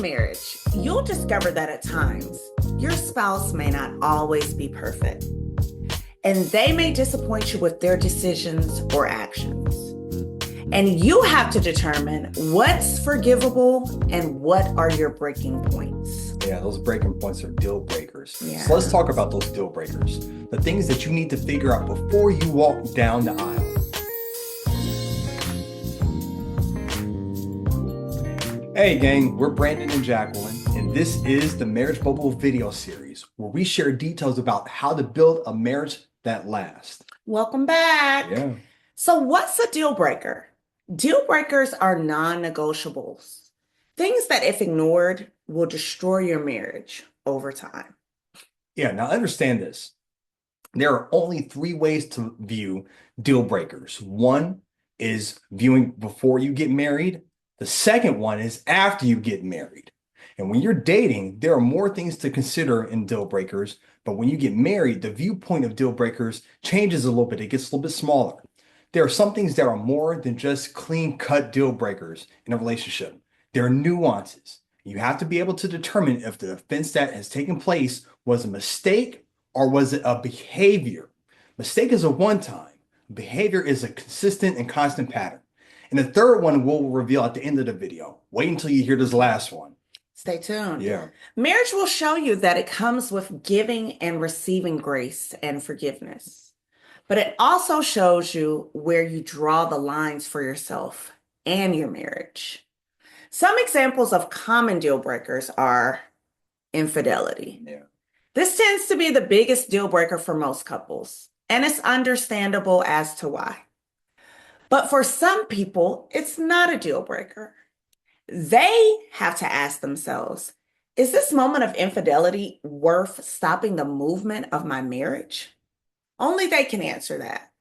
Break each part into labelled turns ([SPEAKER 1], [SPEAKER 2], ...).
[SPEAKER 1] marriage, you'll discover that at times, your spouse may not always be perfect, and they may disappoint you with their decisions or actions. And you have to determine what's forgivable and what are your breaking points.
[SPEAKER 2] Yeah, those breaking points are deal breakers.
[SPEAKER 1] Yeah.
[SPEAKER 2] So let's talk about those deal breakers. The things that you need to figure out before you walk down the aisle. Hey gang, we're Brandon and Jacqueline, and this is the Marriage Bubble video series where we share details about how to build a marriage that lasts.
[SPEAKER 1] Welcome back.
[SPEAKER 2] Yeah.
[SPEAKER 1] So what's a deal breaker? Deal breakers are non-negotiables, things that if ignored will destroy your marriage over time.
[SPEAKER 2] Yeah, now understand this. There are only three ways to view deal breakers. One is viewing before you get married. The second one is after you get married. And when you're dating, there are more things to consider in deal breakers. But when you get married, the viewpoint of deal breakers changes a little bit. It gets a little bit smaller. There are some things that are more than just clean-cut deal breakers in a relationship. There are nuances. You have to be able to determine if the offense that has taken place was a mistake or was it a behavior. Mistake is a one-time. Behavior is a consistent and constant pattern. And the third one we'll reveal at the end of the video. Wait until you hear this last one.
[SPEAKER 1] Stay tuned.
[SPEAKER 2] Yeah.
[SPEAKER 1] Marriage will show you that it comes with giving and receiving grace and forgiveness. But it also shows you where you draw the lines for yourself and your marriage. Some examples of common deal breakers are infidelity.
[SPEAKER 2] Yeah.
[SPEAKER 1] This tends to be the biggest deal breaker for most couples, and it's understandable as to why. But for some people, it's not a deal breaker. They have to ask themselves, is this moment of infidelity worth stopping the movement of my marriage? Only they can answer that.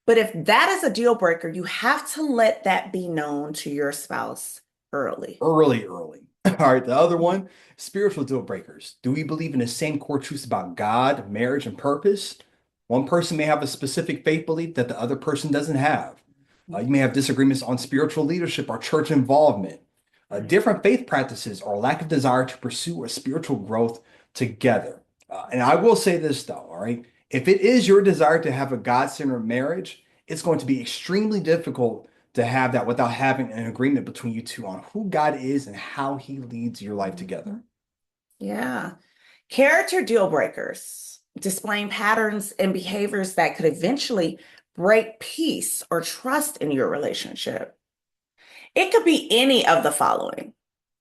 [SPEAKER 1] But if that is a deal breaker, you have to let that be known to your spouse early.
[SPEAKER 2] Early. All right, the other one, spiritual deal breakers. Do we believe in the same core truths about God, marriage, and purpose? One person may have a specific faith belief that the other person doesn't have. You may have disagreements on spiritual leadership or church involvement. Different faith practices or lack of desire to pursue a spiritual growth together. And I will say this though, all right? If it is your desire to have a God-centered marriage, it's going to be extremely difficult to have that without having an agreement between you two on who God is and how he leads your life together.
[SPEAKER 1] Yeah. Character deal breakers, displaying patterns and behaviors that could eventually break peace or trust in your relationship. It could be any of the following: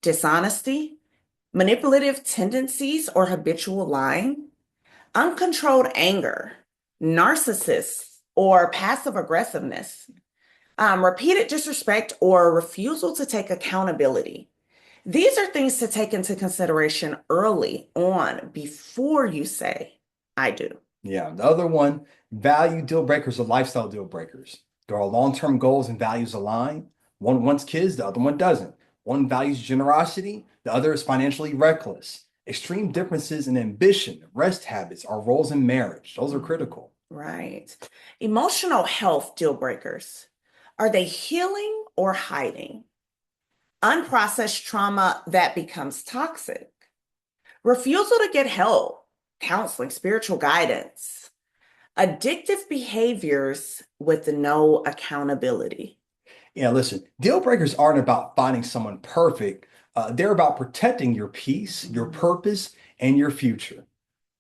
[SPEAKER 1] dishonesty, manipulative tendencies or habitual lying, uncontrolled anger, narcissists or passive aggressiveness, repeated disrespect or refusal to take accountability. These are things to take into consideration early on before you say, I do.
[SPEAKER 2] Yeah, the other one, value deal breakers or lifestyle deal breakers. There are long-term goals and values aligned. One wants kids, the other one doesn't. One values generosity, the other is financially reckless. Extreme differences in ambition, rest habits, or roles in marriage. Those are critical.
[SPEAKER 1] Right. Emotional health deal breakers. Are they healing or hiding? Unprocessed trauma that becomes toxic. Refusal to get help, counseling, spiritual guidance. Addictive behaviors with no accountability.
[SPEAKER 2] Yeah, listen, deal breakers aren't about finding someone perfect. They're about protecting your peace, your purpose, and your future.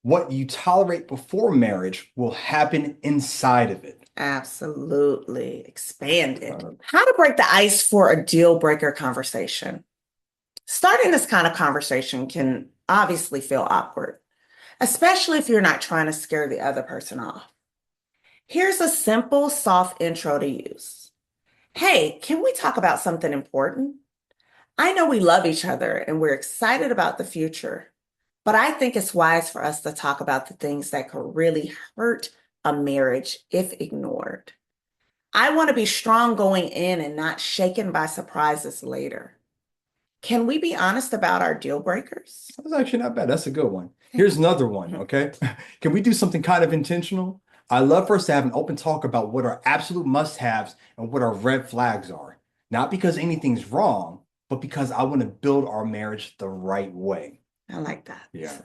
[SPEAKER 2] What you tolerate before marriage will happen inside of it.
[SPEAKER 1] Absolutely. Expanded. How to break the ice for a deal breaker conversation. Starting this kind of conversation can obviously feel awkward, especially if you're not trying to scare the other person off. Here's a simple, soft intro to use. Hey, can we talk about something important? I know we love each other and we're excited about the future, but I think it's wise for us to talk about the things that could really hurt a marriage if ignored. I want to be strong going in and not shaken by surprises later. Can we be honest about our deal breakers?
[SPEAKER 2] That's actually not bad. That's a good one. Here's another one, okay? Can we do something kind of intentional? I love for us to have an open talk about what our absolute must-haves and what our red flags are. Not because anything's wrong, but because I want to build our marriage the right way.
[SPEAKER 1] I like that.
[SPEAKER 2] Yeah.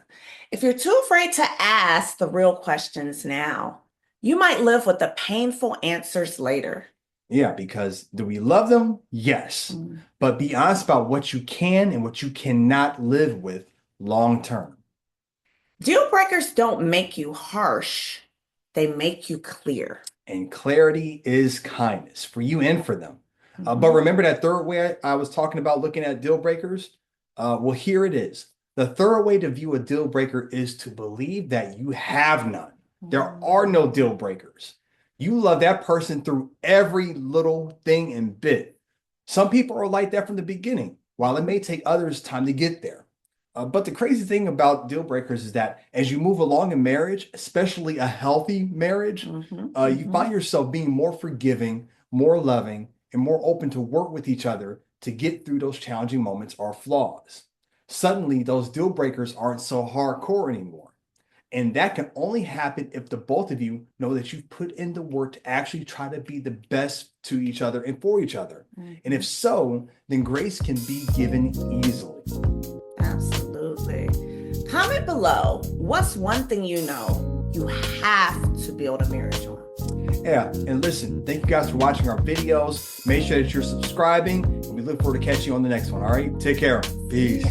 [SPEAKER 1] If you're too afraid to ask the real questions now, you might live with the painful answers later.
[SPEAKER 2] Yeah, because do we love them? Yes.
[SPEAKER 1] Mm.
[SPEAKER 2] But be honest about what you can and what you cannot live with long term.
[SPEAKER 1] Deal breakers don't make you harsh, they make you clear.
[SPEAKER 2] And clarity is kindness for you and for them. But
[SPEAKER 1] Mhm.
[SPEAKER 2] remember that third way I was talking about looking at deal breakers? Well, here it is. The third way to view a deal breaker is to believe that you have none. There are no deal breakers. You love that person through every little thing and bit. Some people are like that from the beginning, while it may take others time to get there. But the crazy thing about deal breakers is that as you move along in marriage, especially a healthy marriage,
[SPEAKER 1] Mhm.
[SPEAKER 2] you find yourself being more forgiving, more loving, and more open to work with each other to get through those challenging moments or flaws. Suddenly, those deal breakers aren't so hardcore anymore. And that can only happen if the both of you know that you've put in the work to actually try to be the best to each other and for each other. And if so, then grace can be given easily.
[SPEAKER 1] Absolutely. Comment below, what's one thing you know you have to build a marriage on?
[SPEAKER 2] Yeah, and listen, thank you guys for watching our videos. Make sure that you're subscribing, and we look forward to catching you on the next one. All right, take care. Peace.